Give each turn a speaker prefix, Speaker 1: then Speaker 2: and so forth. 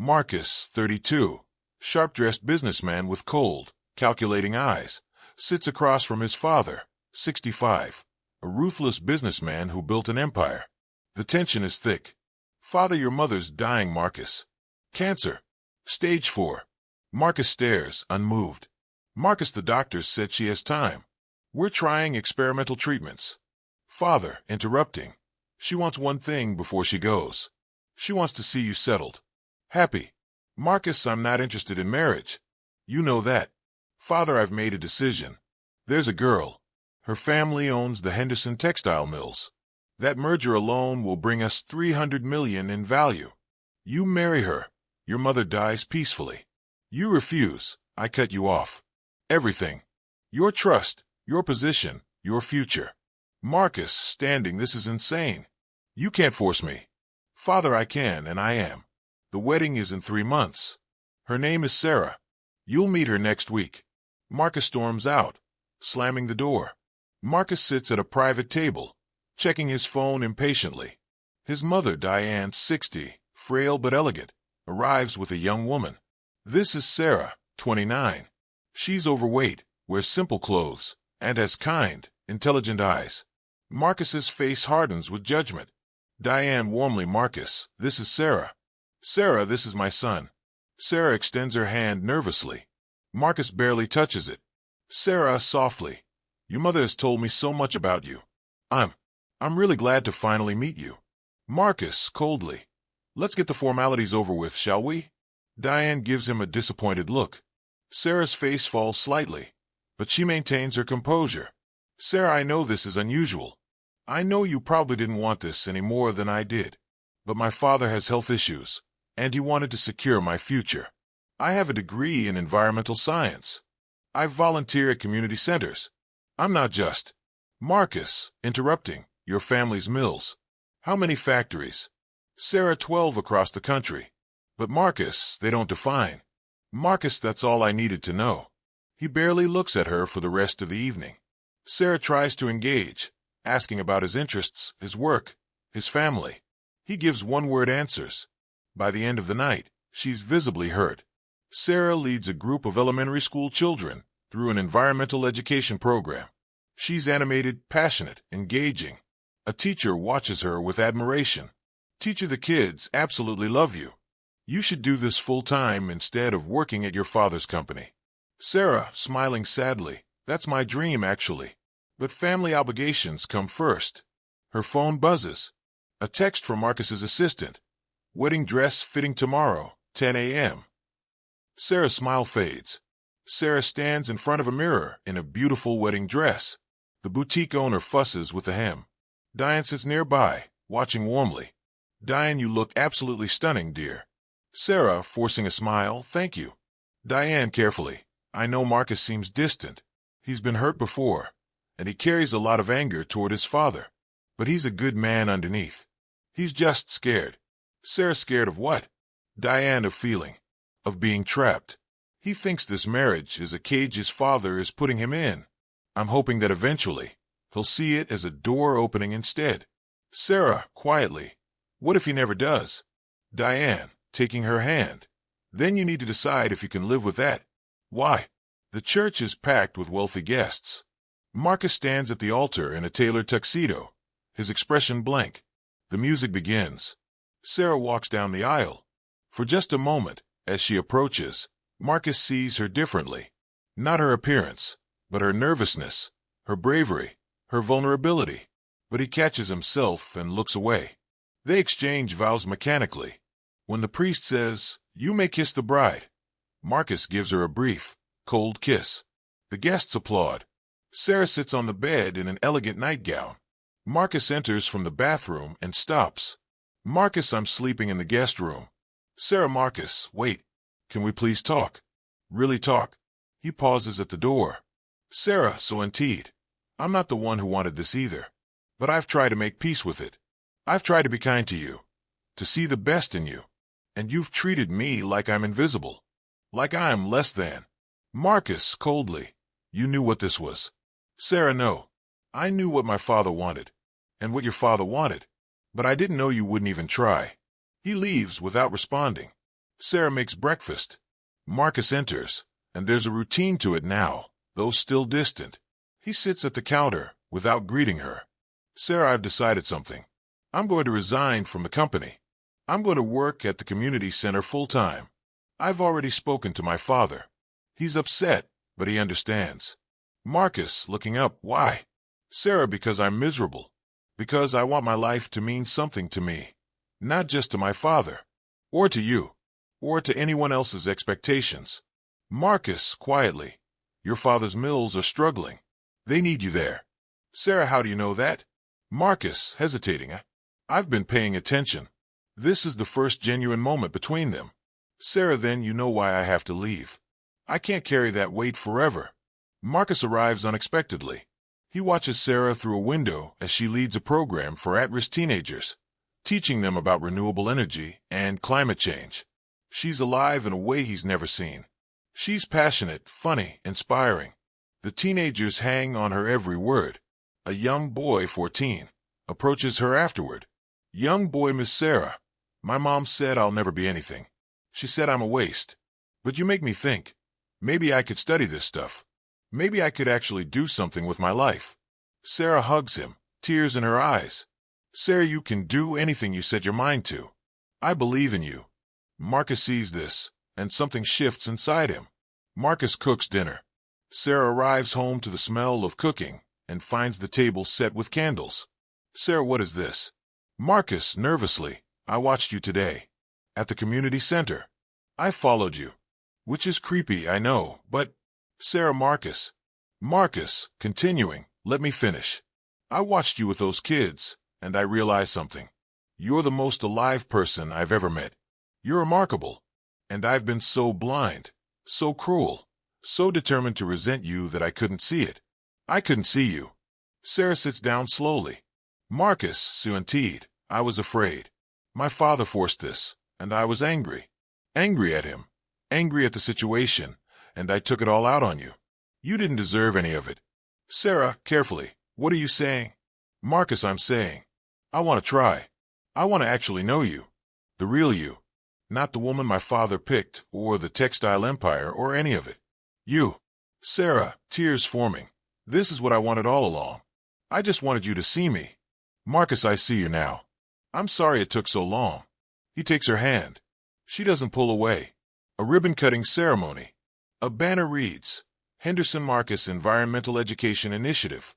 Speaker 1: Marcus, 32, sharp-dressed businessman with cold, calculating eyes, sits across from his father, 65, a ruthless businessman who built an empire. The tension is thick. Father, your mother's dying, Marcus. Cancer. Stage 4. Marcus stares, unmoved. Marcus, the doctors said she has time. We're trying experimental treatments. Father, interrupting. She wants one thing before she goes. She wants to see you settled. Happy. Marcus, I'm not interested in marriage. You know that. Father, I've made a decision. There's a girl. Her family owns the Henderson textile mills. That merger alone will bring us $300 million in value. You marry her. Your mother dies peacefully. You refuse. I cut you off. Everything. Your trust, your position, your future. Marcus, standing, this is insane. You can't force me. Father, I can, and I am. The wedding is in 3 months. Her name is Sarah. You'll meet her next week. Marcus storms out, slamming the door. Marcus sits at a private table, checking his phone impatiently. His mother, Diane, 60, frail but elegant, arrives with a young woman. This is Sarah, 29. She's overweight, wears simple clothes, and has kind, intelligent eyes. Marcus's face hardens with judgment. Diane warmly, Marcus, this is Sarah. Sarah, this is my son. Sarah extends her hand nervously. Marcus barely touches it. Sarah, softly. Your mother has told me so much about you. I'm really glad to finally meet you. Marcus, coldly. Let's get the formalities over with, shall we? Diane gives him a disappointed look. Sarah's face falls slightly, but she maintains her composure. Sarah, I know this is unusual. I know you probably didn't want this any more than I did. But my father has health issues, and he wanted to secure my future. I have a degree in environmental science. I volunteer at community centers. I'm not just. Marcus, interrupting, your family's mills. How many factories? Sarah, 12 across the country. But Marcus, they don't define. Marcus, that's all I needed to know. He barely looks at her for the rest of the evening. Sarah tries to engage, asking about his interests, his work, his family. He gives one-word answers. By the end of the night, she's visibly hurt. Sarah leads a group of elementary school children through an environmental education program. She's animated, passionate, engaging. A teacher watches her with admiration. Teacher, the kids absolutely love you. You should do this full-time instead of working at your father's company. Sarah, smiling sadly, that's my dream, actually. But family obligations come first. Her phone buzzes. A text from Marcus's assistant. Wedding dress fitting tomorrow, 10 a.m. Sarah's smile fades. Sarah stands in front of a mirror in a beautiful wedding dress. The boutique owner fusses with the hem. Diane sits nearby, watching warmly. Diane, you look absolutely stunning, dear. Sarah, forcing a smile, thank you. Diane, carefully. I know Marcus seems distant. He's been hurt before, and he carries a lot of anger toward his father. But he's a good man underneath. He's just scared. Sarah, scared of what? Diane, of feeling. Of being trapped. He thinks this marriage is a cage his father is putting him in. I'm hoping that eventually he'll see it as a door opening instead. Sarah, quietly. What if he never does? Diane, taking her hand. Then you need to decide if you can live with that. Why? The church is packed with wealthy guests. Marcus stands at the altar in a tailored tuxedo, his expression blank. The music begins. Sarah walks down the aisle. For just a moment, as she approaches, Marcus sees her differently. Not her appearance, but her nervousness, her bravery, her vulnerability. But he catches himself and looks away. They exchange vows mechanically. When the priest says, "You may kiss the bride," Marcus gives her a brief, cold kiss. The guests applaud. Sarah sits on the bed in an elegant nightgown. Marcus enters from the bathroom and stops. Marcus, I'm sleeping in the guest room. Sarah, Marcus, wait. Can we please talk? Really talk? He pauses at the door. Sarah, so indeed. I'm not the one who wanted this either. But I've tried to make peace with it. I've tried to be kind to you, to see the best in you. And you've treated me like I'm invisible, like I'm less than. Marcus, coldly, you knew what this was. Sarah, no. I knew what my father wanted, and what your father wanted, but I didn't know you wouldn't even try. He leaves without responding. Sarah makes breakfast. Marcus enters, and there's a routine to it now, though still distant. He sits at the counter, without greeting her. Sarah, I've decided something. I'm going to resign from the company. I'm going to work at the community center full-time. I've already spoken to my father. He's upset, but he understands. Marcus, looking up, why? Sarah, because I'm miserable. Because I want my life to mean something to me. Not just to my father. Or to you. Or to anyone else's expectations. Marcus, quietly. Your father's mills are struggling. They need you there. Sarah, how do you know that? Marcus, hesitating. I've been paying attention. This is the first genuine moment between them. Sarah, then you know why I have to leave. I can't carry that weight forever. Marcus arrives unexpectedly. He watches Sarah through a window as she leads a program for at-risk teenagers, teaching them about renewable energy and climate change. She's alive in a way he's never seen. She's passionate, funny, inspiring. The teenagers hang on her every word. A young boy, 14, approaches her afterward. Young boy, Miss Sarah. My mom said I'll never be anything. She said I'm a waste. But you make me think. Maybe I could study this stuff. Maybe I could actually do something with my life. Sarah hugs him, tears in her eyes. Sarah, you can do anything you set your mind to. I believe in you. Marcus sees this, and something shifts inside him. Marcus cooks dinner. Sarah arrives home to the smell of cooking and finds the table set with candles. Sarah, what is this? Marcus, nervously, I watched you today. At the community center. I followed you. Which is creepy, I know, but... Sarah, Marcus. Marcus, continuing, let me finish. I watched you with those kids, and I realized something. You're the most alive person I've ever met. You're remarkable. And I've been so blind, so cruel, so determined to resent you that I couldn't see it. I couldn't see you. Sarah sits down slowly. Marcus, suinteed, I was afraid. My father forced this, and I was angry. Angry at him. Angry at the situation, and I took it all out on you. You didn't deserve any of it. Sarah, carefully, what are you saying? Marcus, I'm saying. I want to try. I want to actually know you. The real you. Not the woman my father picked, or the textile empire, or any of it. You. Sarah, tears forming. This is what I wanted all along. I just wanted you to see me. Marcus, I see you now. I'm sorry it took so long. He takes her hand. She doesn't pull away. A ribbon-cutting ceremony. A banner reads, Henderson Marcus Environmental Education Initiative.